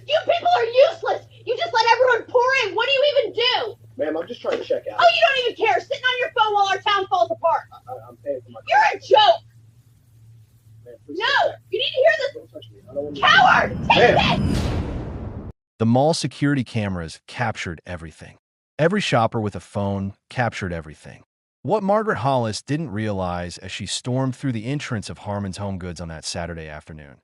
You people are useless! You just let everyone pour in! What do you even do? Ma'am, I'm just trying to check out. Oh, you don't even care! Sitting on your phone while our town falls apart! I'm paying for my... You're a joke! Ma'am, please No! You need to hear this! don't touch me. I don't want you Coward! Take this! The mall security cameras captured everything. Every shopper with a phone captured everything. What Margaret Hollis didn't realize as she stormed through the entrance of Harmon's Home Goods on that Saturday afternoon,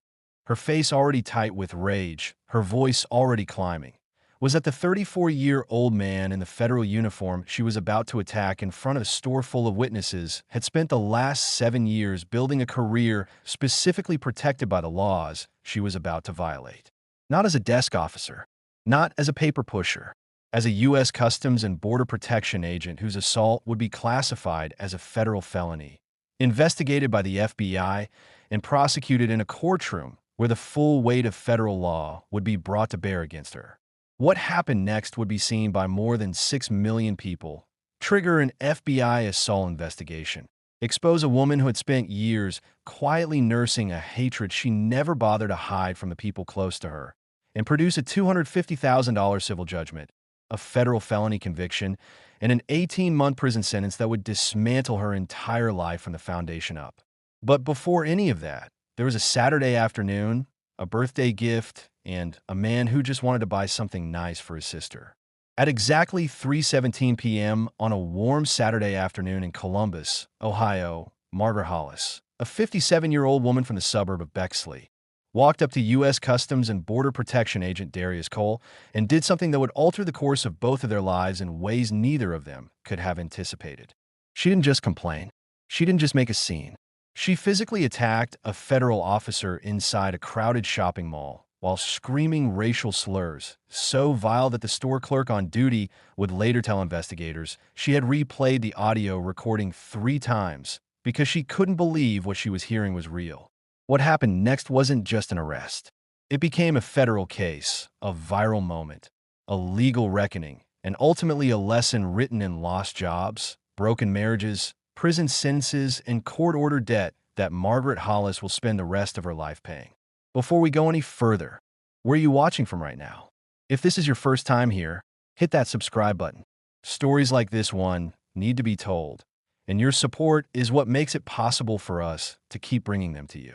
her face already tight with rage, her voice already climbing, was that the 34-year-old man in the federal uniform she was about to attack in front of a store full of witnesses had spent the last 7 years building a career specifically protected by the laws she was about to violate. Not as a desk officer, not as a paper pusher, as a U.S. Customs and Border Protection agent whose assault would be classified as a federal felony, investigated by the FBI and prosecuted in a courtroom where the full weight of federal law would be brought to bear against her. What happened next would be seen by more than 6 million people, trigger an FBI assault investigation, expose a woman who had spent years quietly nursing a hatred she never bothered to hide from the people close to her, and produce a $250,000 civil judgment, a federal felony conviction, and an 18-month prison sentence that would dismantle her entire life from the foundation up. But before any of that, there was a Saturday afternoon, a birthday gift, and a man who just wanted to buy something nice for his sister. At exactly 3:17 p.m. on a warm Saturday afternoon in Columbus, Ohio, Margaret Hollis, a 57-year-old woman from the suburb of Bexley, walked up to U.S. Customs and Border Protection agent Darius Cole and did something that would alter the course of both of their lives in ways neither of them could have anticipated. She didn't just complain. She didn't just make a scene. She physically attacked a federal officer inside a crowded shopping mall while screaming racial slurs, so vile that the store clerk on duty would later tell investigators she had replayed the audio recording 3 times because she couldn't believe what she was hearing was real. What happened next wasn't just an arrest. It became a federal case, a viral moment, a legal reckoning, and ultimately a lesson written in lost jobs, broken marriages, prison sentences, and court-ordered debt that Margaret Hollis will spend the rest of her life paying. Before we go any further, where are you watching from right now? If this is your first time here, hit that subscribe button. Stories like this one need to be told, and your support is what makes it possible for us to keep bringing them to you.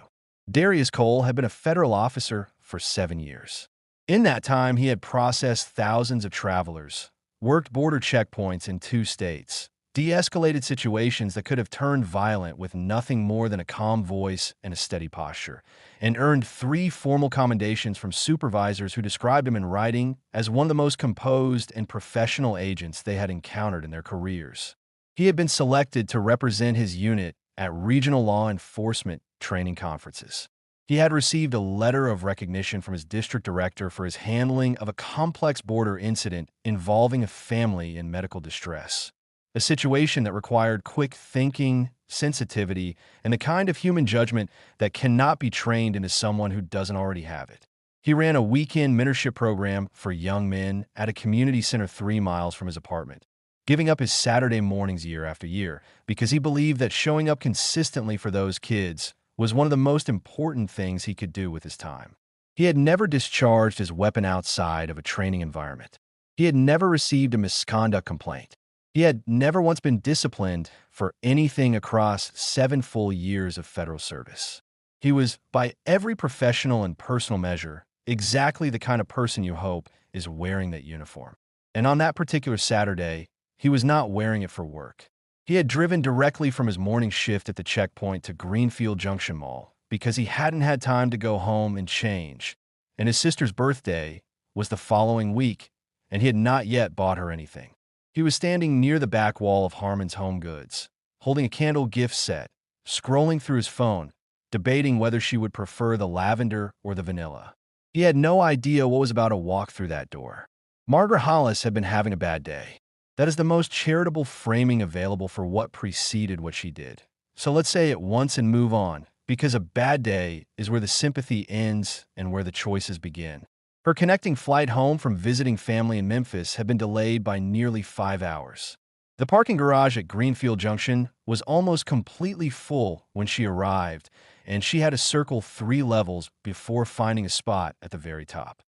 Darius Cole had been a federal officer for 7 years. In that time, he had processed thousands of travelers, worked border checkpoints in 2 states, de-escalated situations that could have turned violent with nothing more than a calm voice and a steady posture, and earned 3 formal commendations from supervisors who described him in writing as one of the most composed and professional agents they had encountered in their careers. He had been selected to represent his unit at regional law enforcement training conferences. He had received a letter of recognition from his district director for his handling of a complex border incident involving a family in medical distress, a situation that required quick thinking, sensitivity, and the kind of human judgment that cannot be trained into someone who doesn't already have it. He ran a weekend mentorship program for young men at a community center 3 miles from his apartment, giving up his Saturday mornings year after year because he believed that showing up consistently for those kids was one of the most important things he could do with his time. He had never discharged his weapon outside of a training environment. He had never received a misconduct complaint. He had never once been disciplined for anything across 7 full years of federal service. He was, by every professional and personal measure, exactly the kind of person you hope is wearing that uniform. And on that particular Saturday, he was not wearing it for work. He had driven directly from his morning shift at the checkpoint to Greenfield Junction Mall because he hadn't had time to go home and change, and his sister's birthday was the following week, and he had not yet bought her anything. He was standing near the back wall of Harmon's Home Goods, holding a candle gift set, scrolling through his phone, debating whether she would prefer the lavender or the vanilla. He had no idea what was about to walk through that door. Margaret Hollis had been having a bad day. That is the most charitable framing available for what preceded what she did. So let's say it once and move on, because a bad day is where the sympathy ends and where the choices begin. Her connecting flight home from visiting family in Memphis had been delayed by nearly 5 hours. The parking garage at Greenfield Junction was almost completely full when she arrived, and she had to circle 3 levels before finding a spot at the very top.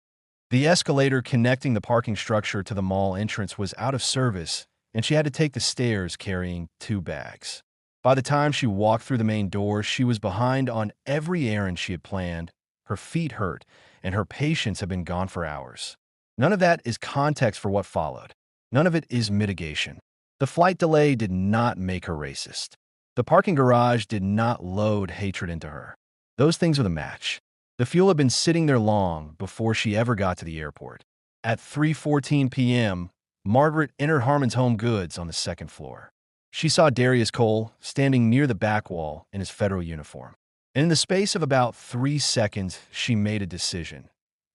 The escalator connecting the parking structure to the mall entrance was out of service, and she had to take the stairs carrying 2 bags. By the time she walked through the main door, she was behind on every errand she had planned. Her feet hurt, and her patience had been gone for hours. None of that is context for what followed. None of it is mitigation. The flight delay did not make her racist. The parking garage did not load hatred into her. Those things were the match. The fuel had been sitting there long before she ever got to the airport. At 3:14 p.m., Margaret entered Harmon's Home Goods on the 2nd floor. She saw Darius Cole standing near the back wall in his federal uniform. And in the space of about 3 seconds, she made a decision.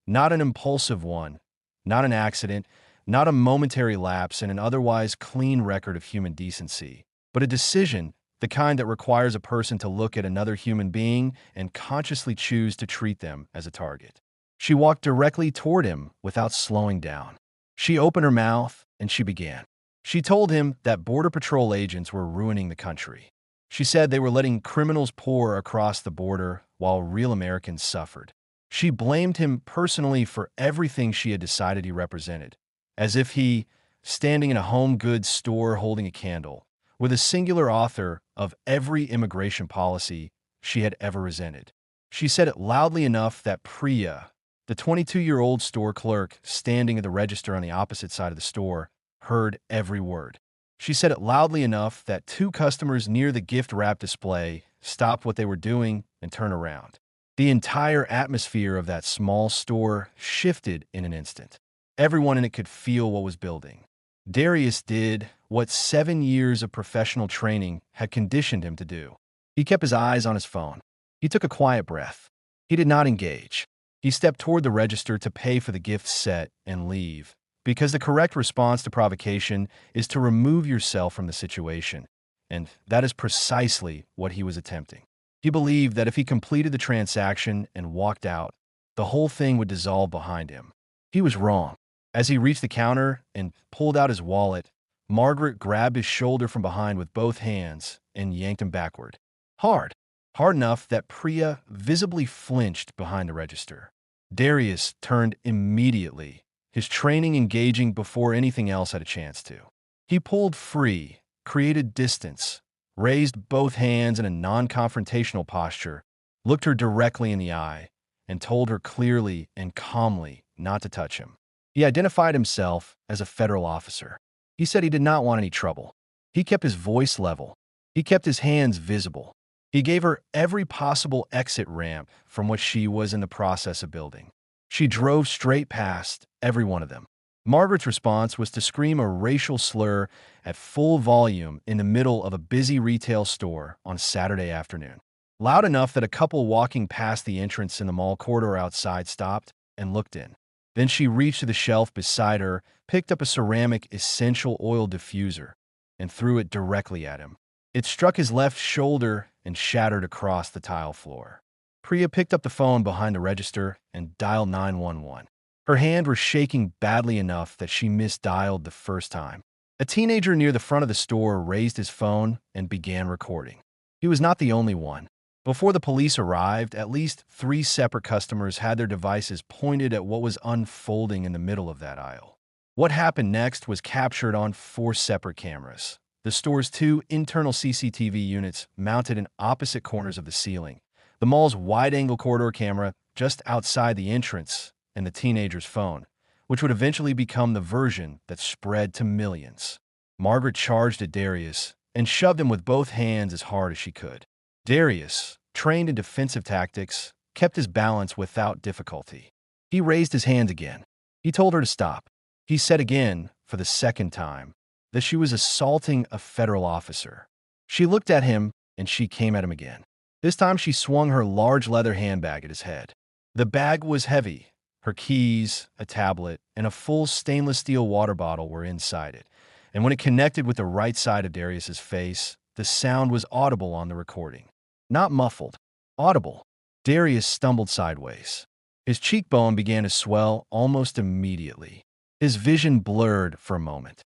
Not an impulsive one, not an accident, not a momentary lapse in an otherwise clean record of human decency, but a decision, the kind that requires a person to look at another human being and consciously choose to treat them as a target. She walked directly toward him without slowing down. She opened her mouth and she began. She told him that Border Patrol agents were ruining the country. She said they were letting criminals pour across the border while real Americans suffered. She blamed him personally for everything she had decided he represented, as if he, standing in a home goods store holding a candle, were the singular author of every immigration policy she had ever resented. She said it loudly enough that Priya, the 22-year-old store clerk standing at the register on the opposite side of the store, heard every word. She said it loudly enough that 2 customers near the gift wrap display stopped what they were doing and turned around. The entire atmosphere of that small store shifted in an instant. Everyone in it could feel what was building. Darius did what 7 years of professional training had conditioned him to do. He kept his eyes on his phone. He took a quiet breath. He did not engage. He stepped toward the register to pay for the gift set and leave, because the correct response to provocation is to remove yourself from the situation, and that is precisely what he was attempting. He believed that if he completed the transaction and walked out, the whole thing would dissolve behind him. He was wrong. As he reached the counter and pulled out his wallet, Margaret grabbed his shoulder from behind with both hands and yanked him backward. Hard enough that Priya visibly flinched behind the register. Darius turned immediately, his training engaging before anything else had a chance to. He pulled free, created distance, raised both hands in a non-confrontational posture, looked her directly in the eye, and told her clearly and calmly not to touch him. He identified himself as a federal officer. He said he did not want any trouble. He kept his voice level. He kept his hands visible. He gave her every possible exit ramp from what she was in the process of building. She drove straight past every one of them. Margaret's response was to scream a racial slur at full volume in the middle of a busy retail store on Saturday afternoon. Loud enough that a couple walking past the entrance in the mall corridor outside stopped and looked in. Then she reached to the shelf beside her, picked up a ceramic essential oil diffuser, and threw it directly at him. It struck his left shoulder and shattered across the tile floor. Priya picked up the phone behind the register and dialed 911. Her hand was shaking badly enough that she misdialed the first time. A teenager near the front of the store raised his phone and began recording. He was not the only one. Before the police arrived, at least 3 separate customers had their devices pointed at what was unfolding in the middle of that aisle. What happened next was captured on 4 separate cameras. The store's 2 internal CCTV units mounted in opposite corners of the ceiling, the mall's wide-angle corridor camera just outside the entrance, and the teenager's phone, which would eventually become the version that spread to millions. Margaret charged at Darius and shoved him with both hands as hard as she could. Darius, trained in defensive tactics, kept his balance without difficulty. He raised his hand again. He told her to stop. He said again, for the 2nd time, that she was assaulting a federal officer. She looked at him, and she came at him again. This time she swung her large leather handbag at his head. The bag was heavy. Her keys, a tablet, and a full stainless steel water bottle were inside it, and when it connected with the right side of Darius's face, the sound was audible on the recording. Not muffled, audible. Darius stumbled sideways. His cheekbone began to swell almost immediately. His vision blurred for a moment.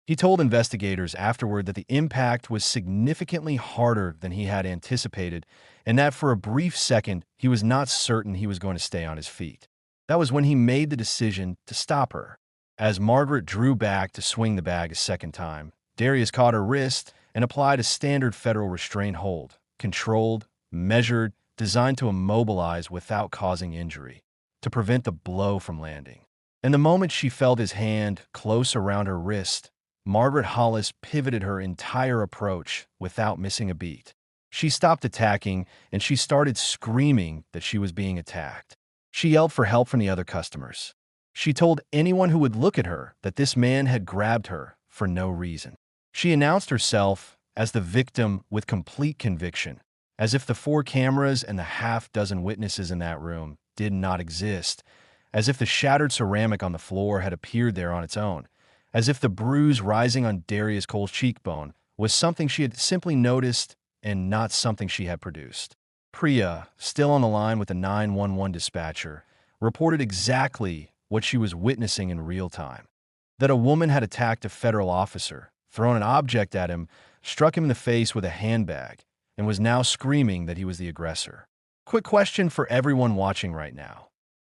He told investigators afterward that the impact was significantly harder than he had anticipated, and that for a brief second he was not certain he was going to stay on his feet. That was when he made the decision to stop her. As Margaret drew back to swing the bag a second time, Darius caught her wrist and applied a standard federal restraint hold, controlled, measured, designed to immobilize without causing injury, to prevent the blow from landing. And the moment she felt his hand close around her wrist, Margaret Hollis pivoted her entire approach without missing a beat. She stopped attacking, and she started screaming that she was being attacked. She yelled for help from the other customers. She told anyone who would look at her that this man had grabbed her for no reason. She announced herself as the victim with complete conviction, as if the 4 cameras and the half-dozen witnesses in that room did not exist, as if the shattered ceramic on the floor had appeared there on its own, as if the bruise rising on Darius Cole's cheekbone was something she had simply noticed and not something she had produced. Priya, still on the line with the 911 dispatcher, reported exactly what she was witnessing in real time: that a woman had attacked a federal officer, thrown an object at him, struck him in the face with a handbag, and was now screaming that he was the aggressor. Quick question for everyone watching right now.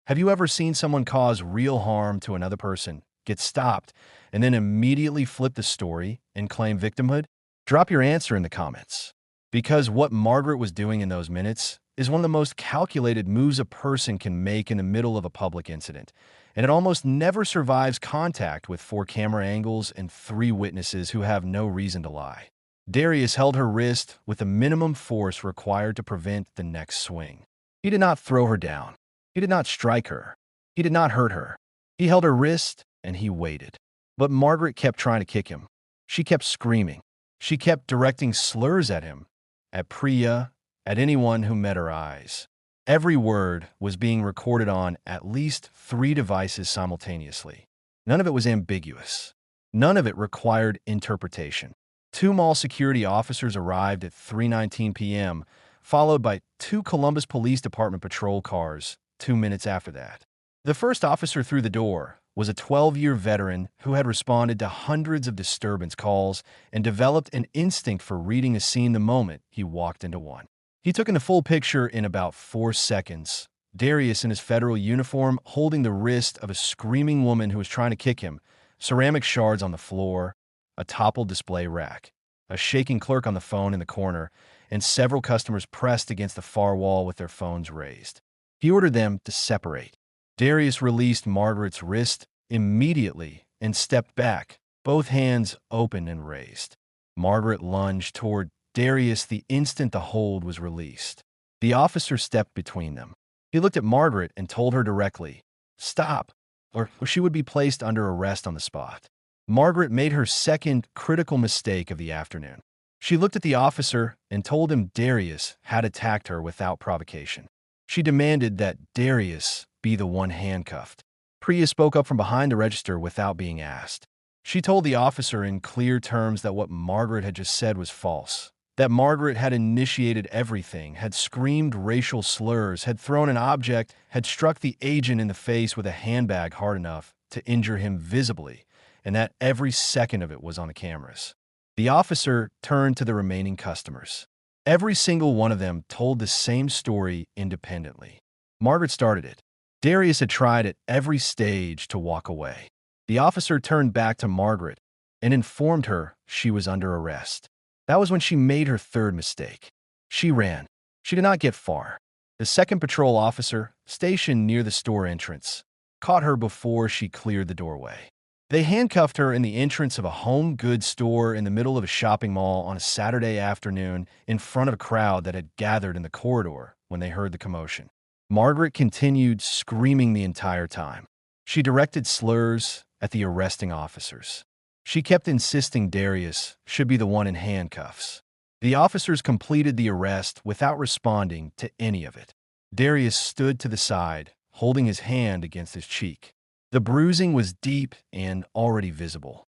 Have you ever seen someone cause real harm to another person, get stopped, and then immediately flip the story and claim victimhood? Drop your answer in the comments. Because what Margaret was doing in those minutes is one of the most calculated moves a person can make in the middle of a public incident, and it almost never survives contact with 4 camera angles and 3 witnesses who have no reason to lie. Darius held her wrist with the minimum force required to prevent the next swing. He did not throw her down. He did not strike her. He did not hurt her. He held her wrist and he waited. But Margaret kept trying to kick him. She kept screaming. She kept directing slurs at him, at Priya, at anyone who met her eyes. Every word was being recorded on at least 3 devices simultaneously. None of it was ambiguous. None of it required interpretation. 2 mall security officers arrived at 3:19 p.m., followed by 2 Columbus Police Department patrol cars 2 minutes after that. The first officer through the door was a 12-year veteran who had responded to hundreds of disturbance calls and developed an instinct for reading a scene the moment he walked into one. He took in the full picture in about 4 seconds. Darius in his federal uniform holding the wrist of a screaming woman who was trying to kick him, ceramic shards on the floor, a toppled display rack, a shaking clerk on the phone in the corner, and several customers pressed against the far wall with their phones raised. He ordered them to separate. Darius released Margaret's wrist immediately and stepped back, both hands open and raised. Margaret lunged toward Darius the instant the hold was released. The officer stepped between them. He looked at Margaret and told her directly, "Stop," or she would be placed under arrest on the spot. Margaret made her second critical mistake of the afternoon. She looked at the officer and told him Darius had attacked her without provocation. She demanded that Darius be the one handcuffed. Priya spoke up from behind the register without being asked. She told the officer in clear terms that what Margaret had just said was false, that Margaret had initiated everything, had screamed racial slurs, had thrown an object, had struck the agent in the face with a handbag hard enough to injure him visibly, and that every second of it was on the cameras. The officer turned to the remaining customers. Every single one of them told the same story independently. Margaret started it. Darius had tried at every stage to walk away. The officer turned back to Margaret and informed her she was under arrest. That was when she made her third mistake. She ran. She did not get far. The second patrol officer, stationed near the store entrance, caught her before she cleared the doorway. They handcuffed her in the entrance of a home goods store in the middle of a shopping mall on a Saturday afternoon in front of a crowd that had gathered in the corridor when they heard the commotion. Margaret continued screaming the entire time. She directed slurs at the arresting officers. She kept insisting Darius should be the one in handcuffs. The officers completed the arrest without responding to any of it. Darius stood to the side, holding his hand against his cheek. The bruising was deep and already visible.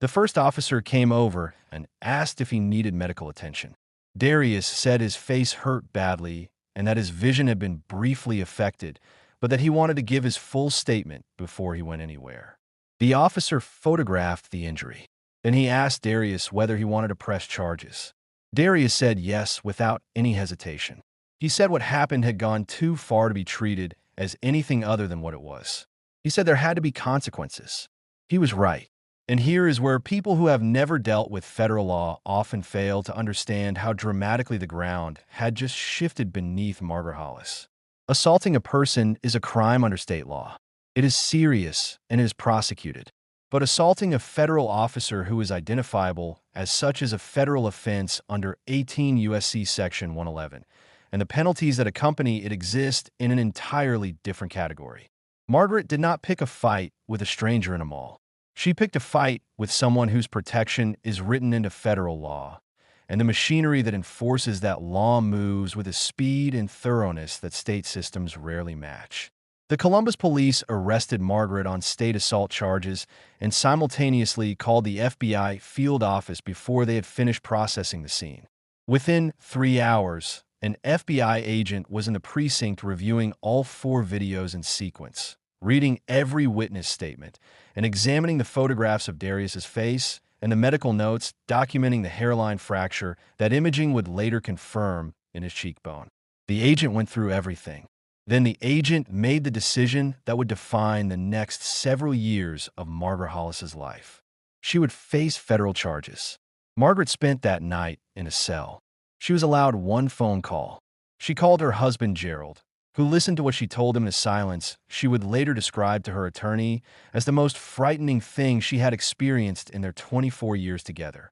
The first officer came over and asked if he needed medical attention. Darius said his face hurt badly and that his vision had been briefly affected, but that he wanted to give his full statement before he went anywhere. The officer photographed the injury. Then he asked Darius whether he wanted to press charges. Darius said yes without any hesitation. He said what happened had gone too far to be treated as anything other than what it was. He said there had to be consequences. He was right. And here is where people who have never dealt with federal law often fail to understand how dramatically the ground had just shifted beneath Margaret Hollis. Assaulting a person is a crime under state law. It is serious and is prosecuted. But assaulting a federal officer who is identifiable as such is a federal offense under 18 U.S.C. Section 111, and the penalties that accompany it exist in an entirely different category. Margaret did not pick a fight with a stranger in a mall. She picked a fight with someone whose protection is written into federal law, and the machinery that enforces that law moves with a speed and thoroughness that state systems rarely match. The Columbus police arrested Margaret on state assault charges and simultaneously called the FBI field office before they had finished processing the scene. Within 3 hours, an FBI agent was in the precinct reviewing all 4 videos in sequence, reading every witness statement, and examining the photographs of Darius's face and the medical notes documenting the hairline fracture that imaging would later confirm in his cheekbone. The agent went through everything. Then the agent made the decision that would define the next several years of Margaret Hollis's life. She would face federal charges. Margaret spent that night in a cell. She was allowed 1 phone call. She called her husband, Gerald, who listened to what she told him in silence. She would later describe to her attorney as the most frightening thing she had experienced in their 24 years together.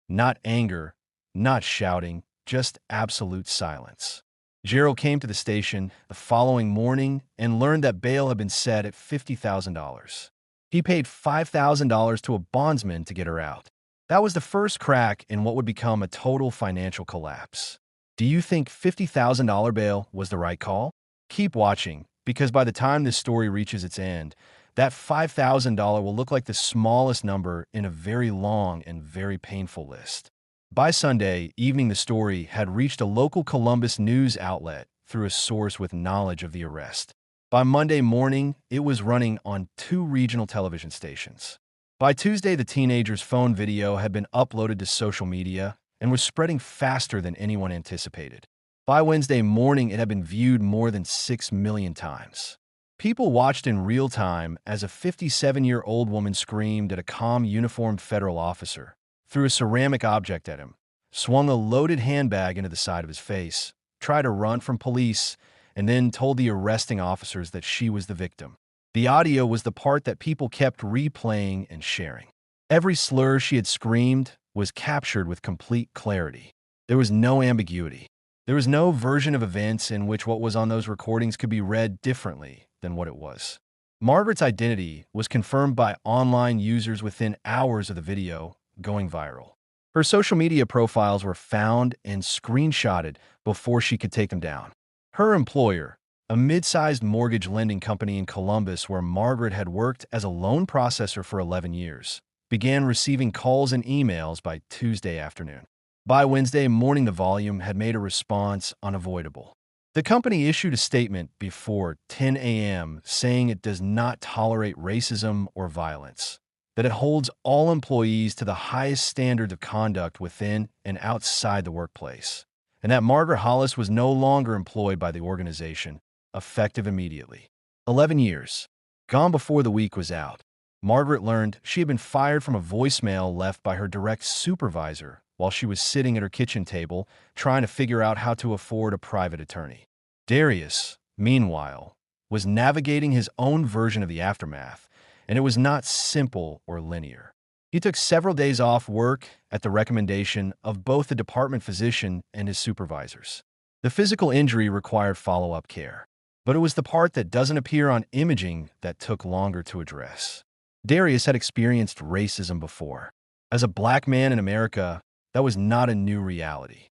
Not anger, not shouting, just absolute silence. Gerald came to the station the following morning and learned that bail had been set at $50,000. He paid $5,000 to a bondsman to get her out. That was the first crack in what would become a total financial collapse. Do you think $50,000 bail was the right call? Keep watching, because by the time this story reaches its end, that $5,000 will look like the smallest number in a very long and very painful list. By Sunday evening, the story had reached a local Columbus news outlet through a source with knowledge of the arrest. By Monday morning, it was running on 2 regional television stations. By Tuesday, the teenager's phone video had been uploaded to social media and was spreading faster than anyone anticipated. By Wednesday morning, it had been viewed more than 6 million times. People watched in real time as a 57-year-old woman screamed at a calm, uniformed federal officer, threw a ceramic object at him, swung a loaded handbag into the side of his face, tried to run from police, and then told the arresting officers that she was the victim. The audio was the part that people kept replaying and sharing. Every slur she had screamed was captured with complete clarity. There was no ambiguity. There was no version of events in which what was on those recordings could be read differently than what it was. Margaret's identity was confirmed by online users within hours of the video going viral. Her social media profiles were found and screenshotted before she could take them down. Her employer, a mid-sized mortgage lending company in Columbus where Margaret had worked as a loan processor for 11 years, began receiving calls and emails by Tuesday afternoon. By Wednesday morning, the volume had made a response unavoidable. The company issued a statement before 10 a.m. saying it does not tolerate racism or violence, that it holds all employees to the highest standards of conduct within and outside the workplace, and that Margaret Hollis was no longer employed by the organization, effective immediately. 11 years, gone before the week was out, Margaret learned she had been fired from a voicemail left by her direct supervisor while she was sitting at her kitchen table trying to figure out how to afford a private attorney. Darius, meanwhile, was navigating his own version of the aftermath, and it was not simple or linear. He took several days off work at the recommendation of both the department physician and his supervisors. The physical injury required follow-up care, but it was the part that doesn't appear on imaging that took longer to address. Darius had experienced racism before. As a black man in America, that was not a new reality.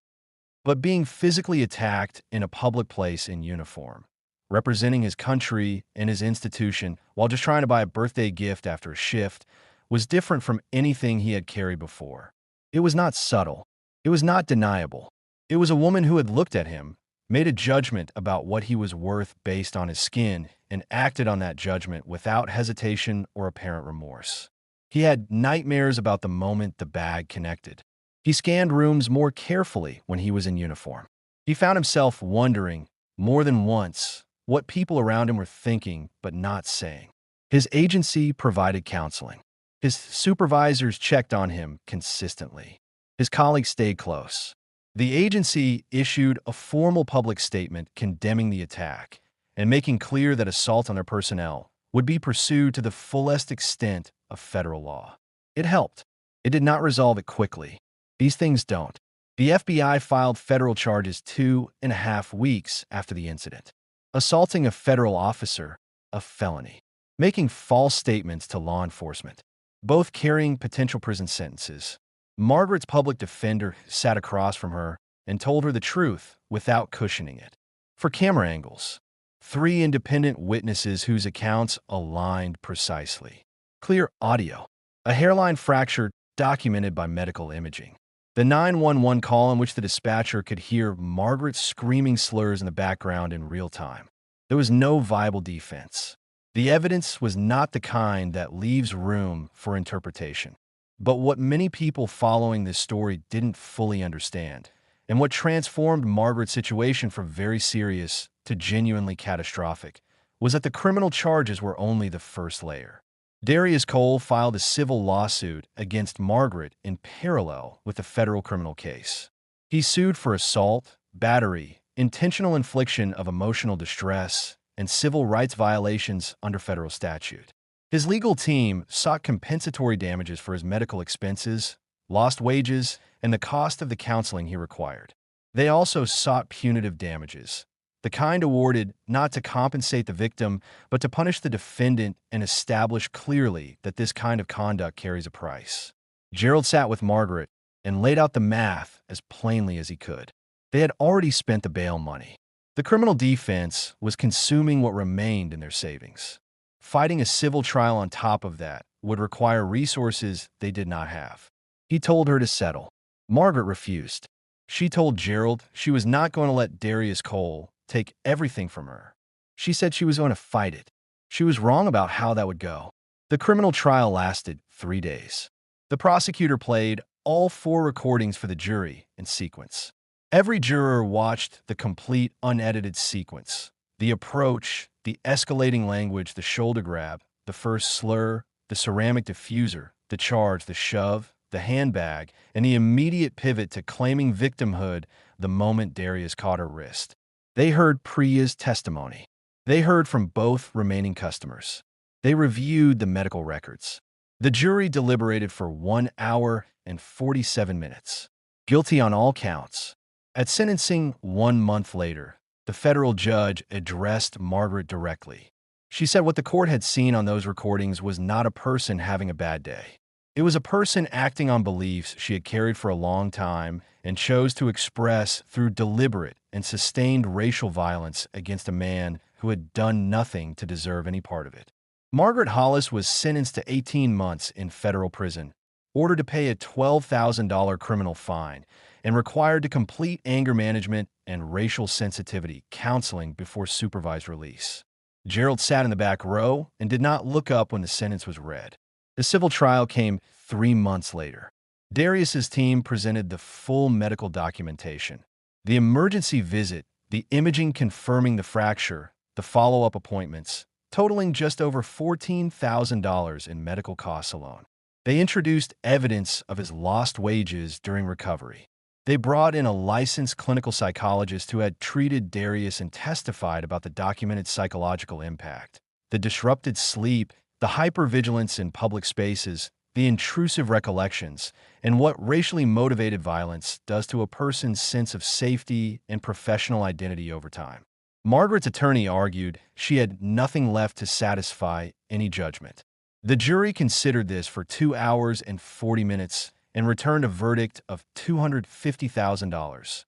But being physically attacked in a public place in uniform, representing his country and his institution while just trying to buy a birthday gift after a shift, was different from anything he had carried before. It was not subtle. It was not deniable. It was a woman who had looked at him, made a judgment about what he was worth based on his skin, and acted on that judgment without hesitation or apparent remorse. He had nightmares about the moment the bag connected. He scanned rooms more carefully when he was in uniform. He found himself wondering, more than once, what people around him were thinking but not saying. His agency provided counseling. His supervisors checked on him consistently. His colleagues stayed close. The agency issued a formal public statement condemning the attack and making clear that assault on their personnel would be pursued to the fullest extent of federal law. It helped. It did not resolve it quickly. These things don't. The FBI filed federal charges 2.5 weeks after the incident. Assaulting a federal officer, a felony. Making false statements to law enforcement, both carrying potential prison sentences. Margaret's public defender sat across from her and told her the truth without cushioning it. For camera angles, 3 independent witnesses whose accounts aligned precisely. Clear audio, a hairline fracture documented by medical imaging. The 911 call in which the dispatcher could hear Margaret screaming slurs in the background in real time. There was no viable defense. The evidence was not the kind that leaves room for interpretation. But what many people following this story didn't fully understand, and what transformed Margaret's situation from very serious to genuinely catastrophic, was that the criminal charges were only the first layer. Darius Cole filed a civil lawsuit against Margaret in parallel with the federal criminal case. He sued for assault, battery, intentional infliction of emotional distress, and civil rights violations under federal statute. His legal team sought compensatory damages for his medical expenses, lost wages, and the cost of the counseling he required. They also sought punitive damages, the kind awarded not to compensate the victim, but to punish the defendant and establish clearly that this kind of conduct carries a price. Gerald sat with Margaret and laid out the math as plainly as he could. They had already spent the bail money. The criminal defense was consuming what remained in their savings. Fighting a civil trial on top of that would require resources they did not have. He told her to settle. Margaret refused. She told Gerald she was not going to let Darius Cole take everything from her. She said she was going to fight it. She was wrong about how that would go. The criminal trial lasted 3 days. The prosecutor played all 4 recordings for the jury in sequence. Every juror watched the complete, unedited sequence. The approach, the escalating language, the shoulder grab, the first slur, the ceramic diffuser, the charge, the shove, the handbag, and the immediate pivot to claiming victimhood the moment Darius caught her wrist. They heard Priya's testimony. They heard from both remaining customers. They reviewed the medical records. The jury deliberated for 1 hour and 47 minutes. Guilty on all counts. At sentencing 1 month later, the federal judge addressed Margaret directly. She said what the court had seen on those recordings was not a person having a bad day. It was a person acting on beliefs she had carried for a long time and chose to express through deliberate and sustained racial violence against a man who had done nothing to deserve any part of it. Margaret Hollis was sentenced to 18 months in federal prison, ordered to pay a $12,000 criminal fine, and required to complete anger management and racial sensitivity counseling before supervised release. Gerald sat in the back row and did not look up when the sentence was read. The civil trial came 3 months later. Darius's team presented the full medical documentation. The emergency visit, the imaging confirming the fracture, the follow-up appointments, totaling just over $14,000 in medical costs alone. They introduced evidence of his lost wages during recovery. They brought in a licensed clinical psychologist who had treated Darius and testified about the documented psychological impact, the disrupted sleep, the hypervigilance in public spaces, the intrusive recollections, and what racially motivated violence does to a person's sense of safety and professional identity over time. Margaret's attorney argued she had nothing left to satisfy any judgment. The jury considered this for 2 hours and 40 minutes and returned a verdict of $250,000.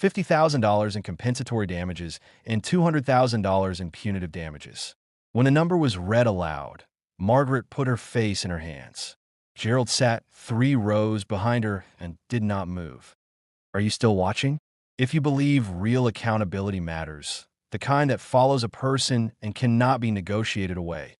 $50,000 in compensatory damages and $200,000 in punitive damages. When the number was read aloud, Margaret put her face in her hands. Gerald sat 3 rows behind her and did not move. Are you still watching? If you believe real accountability matters, the kind that follows a person and cannot be negotiated away,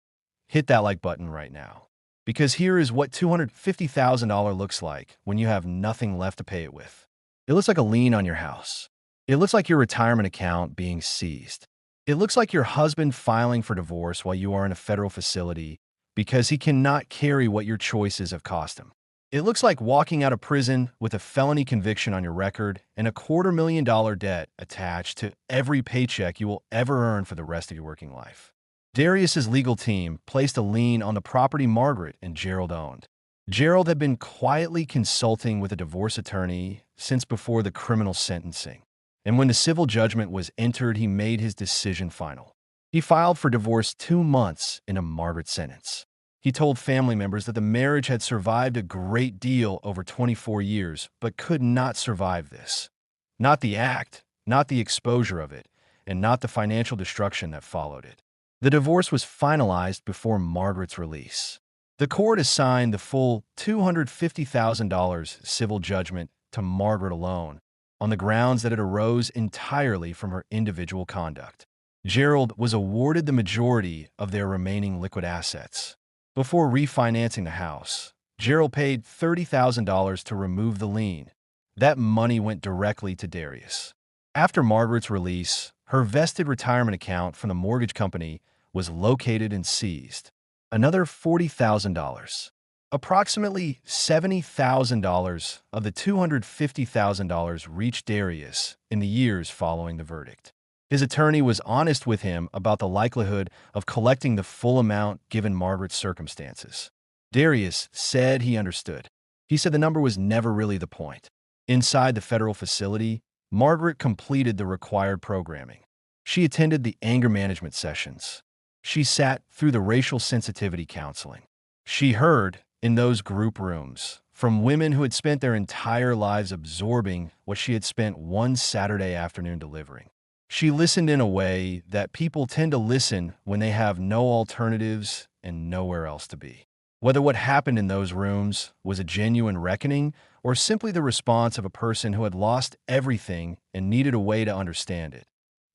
hit that like button right now. Because here is what $250,000 looks like when you have nothing left to pay it with. It looks like a lien on your house. It looks like your retirement account being seized. It looks like your husband filing for divorce while you are in a federal facility because he cannot carry what your choices have cost him. It looks like walking out of prison with a felony conviction on your record and a $250,000 debt attached to every paycheck you will ever earn for the rest of your working life. Darius's legal team placed a lien on the property Margaret and Gerald owned. Gerald had been quietly consulting with a divorce attorney since before the criminal sentencing, and when the civil judgment was entered, he made his decision final. He filed for divorce 2 months into Margaret's sentence. He told family members that the marriage had survived a great deal over 24 years, but could not survive this. Not the act, not the exposure of it, and not the financial destruction that followed it. The divorce was finalized before Margaret's release. The court assigned the full $250,000 civil judgment to Margaret alone, on the grounds that it arose entirely from her individual conduct. Gerald was awarded the majority of their remaining liquid assets. Before refinancing the house, Gerald paid $30,000 to remove the lien. That money went directly to Darius. After Margaret's release, her vested retirement account from the mortgage company was located and seized. Another $40,000. Approximately $70,000 of the $250,000 reached Darius in the years following the verdict. His attorney was honest with him about the likelihood of collecting the full amount given Margaret's circumstances. Darius said he understood. He said the number was never really the point. Inside the federal facility, Margaret completed the required programming. She attended the anger management sessions. She sat through the racial sensitivity counseling. She heard, in those group rooms, from women who had spent their entire lives absorbing what she had spent one Saturday afternoon delivering. She listened in a way that people tend to listen when they have no alternatives and nowhere else to be. Whether what happened in those rooms was a genuine reckoning or simply the response of a person who had lost everything and needed a way to understand it,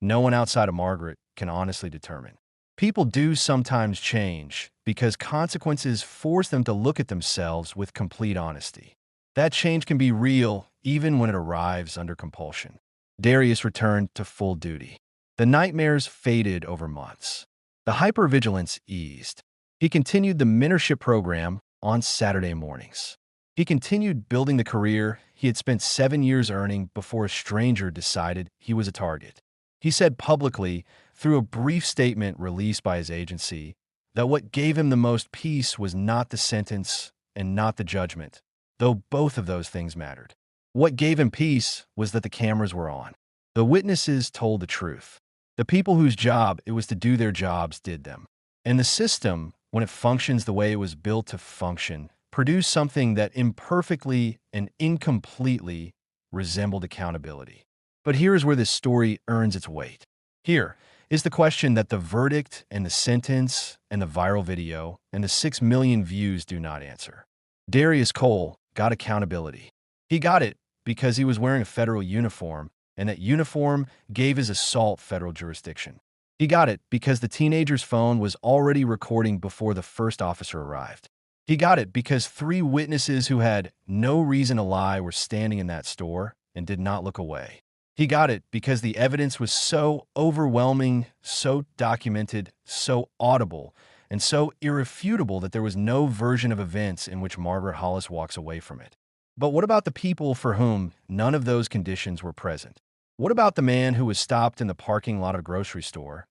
no one outside of Margaret can honestly determine. People do sometimes change because consequences force them to look at themselves with complete honesty. That change can be real even when it arrives under compulsion. Darius returned to full duty. The nightmares faded over months. The hypervigilance eased. He continued the mentorship program on Saturday mornings. He continued building the career he had spent 7 years earning before a stranger decided he was a target. He said publicly, through a brief statement released by his agency, that what gave him the most peace was not the sentence and not the judgment, though both of those things mattered. What gave him peace was that the cameras were on. The witnesses told the truth. The people whose job it was to do their jobs did them. And the system, when it functions the way it was built to function, produced something that imperfectly and incompletely resembled accountability. But here is where this story earns its weight. Here is the question that the verdict and the sentence and the viral video and the 6 million views do not answer. Darius Cole got accountability. He got it because he was wearing a federal uniform, and that uniform gave his assault federal jurisdiction. He got it because the teenager's phone was already recording before the first officer arrived. He got it because 3 witnesses who had no reason to lie were standing in that store and did not look away. He got it because the evidence was so overwhelming, so documented, so audible, and so irrefutable that there was no version of events in which Margaret Hollis walks away from it. But what about the people for whom none of those conditions were present? What about the man who was stopped in the parking lot of a grocery store,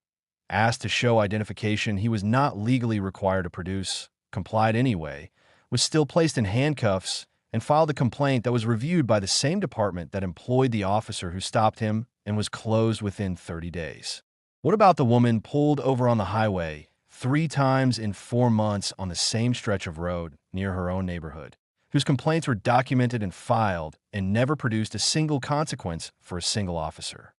asked to show identification he was not legally required to produce, complied anyway, was still placed in handcuffs, and filed a complaint that was reviewed by the same department that employed the officer who stopped him and was closed within 30 days? What about the woman pulled over on the highway 3 times in 4 months on the same stretch of road near her own neighborhood, whose complaints were documented and filed and never produced a single consequence for a single officer?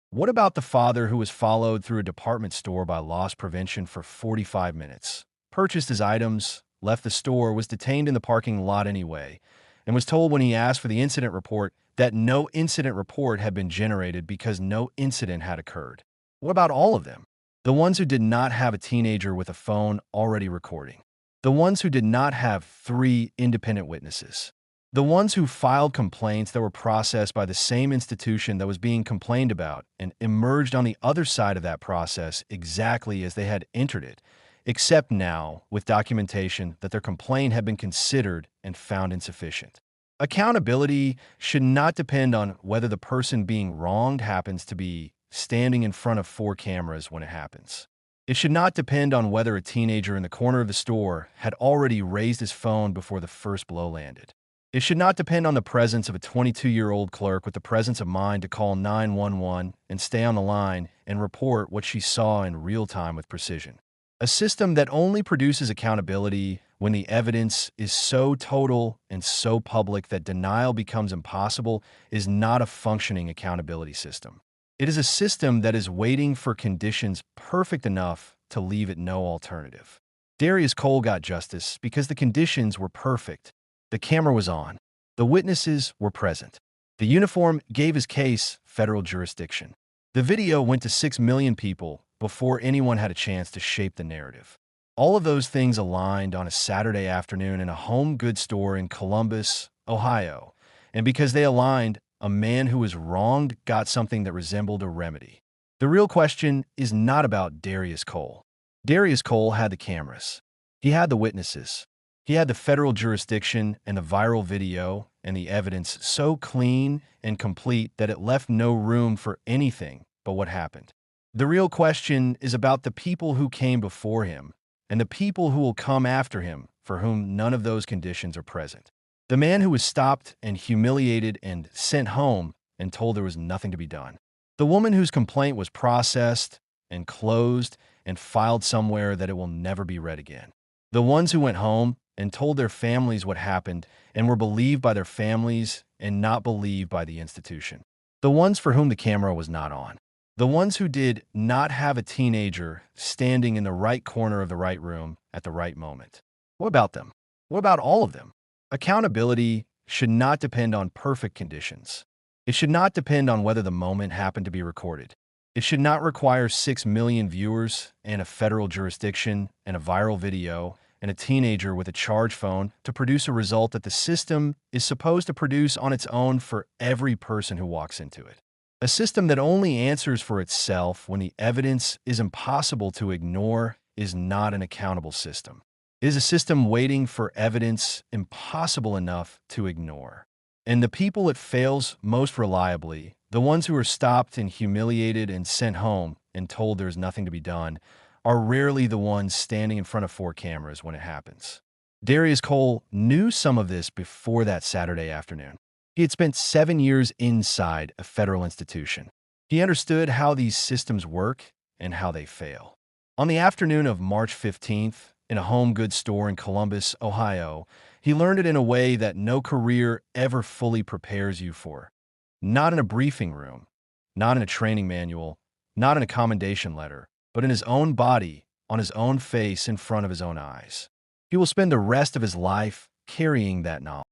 What about the father who was followed through a department store by loss prevention for 45 minutes, purchased his items, left the store, was detained in the parking lot anyway, and was told when he asked for the incident report that no incident report had been generated because no incident had occurred? What about all of them? The ones who did not have a teenager with a phone already recording. The ones who did not have 3 independent witnesses. The ones who filed complaints that were processed by the same institution that was being complained about and emerged on the other side of that process exactly as they had entered it, except now with documentation that their complaint had been considered and found insufficient. Accountability should not depend on whether the person being wronged happens to be standing in front of 4 cameras when it happens. It should not depend on whether a teenager in the corner of the store had already raised his phone before the first blow landed. It should not depend on the presence of a 22-year-old clerk with the presence of mind to call 911 and stay on the line and report what she saw in real time with precision. A system that only produces accountability when the evidence is so total and so public that denial becomes impossible is not a functioning accountability system. It is a system that is waiting for conditions perfect enough to leave it no alternative. Darius Cole got justice because the conditions were perfect. The camera was on. The witnesses were present. The uniform gave his case federal jurisdiction. The video went to 6 million people before anyone had a chance to shape the narrative. All of those things aligned on a Saturday afternoon in a home goods store in Columbus, Ohio. And because they aligned, a man who was wronged got something that resembled a remedy. The real question is not about Darius Cole. Darius Cole had the cameras. He had the witnesses. He had the federal jurisdiction and the viral video and the evidence so clean and complete that it left no room for anything but what happened. The real question is about the people who came before him and the people who will come after him for whom none of those conditions are present. The man who was stopped and humiliated and sent home and told there was nothing to be done. The woman whose complaint was processed and closed and filed somewhere that it will never be read again. The ones who went home and told their families what happened and were believed by their families and not believed by the institution. The ones for whom the camera was not on. The ones who did not have a teenager standing in the right corner of the right room at the right moment. What about them? What about all of them? Accountability should not depend on perfect conditions. It should not depend on whether the moment happened to be recorded. It should not require 6 million viewers and a federal jurisdiction and a viral video and a teenager with a charge phone to produce a result that the system is supposed to produce on its own for every person who walks into it. A system that only answers for itself when the evidence is impossible to ignore is not an accountable system. It is a system waiting for evidence impossible enough to ignore. And the people it fails most reliably, the ones who are stopped and humiliated and sent home and told there's nothing to be done, are rarely the ones standing in front of 4 cameras when it happens. Darius Cole knew some of this before that Saturday afternoon. He had spent 7 years inside a federal institution. He understood how these systems work and how they fail. On the afternoon of March 15th, in a home goods store in Columbus, Ohio, he learned it in a way that no career ever fully prepares you for. Not in a briefing room, not in a training manual, not in a commendation letter, but in his own body, on his own face, in front of his own eyes. He will spend the rest of his life carrying that knowledge.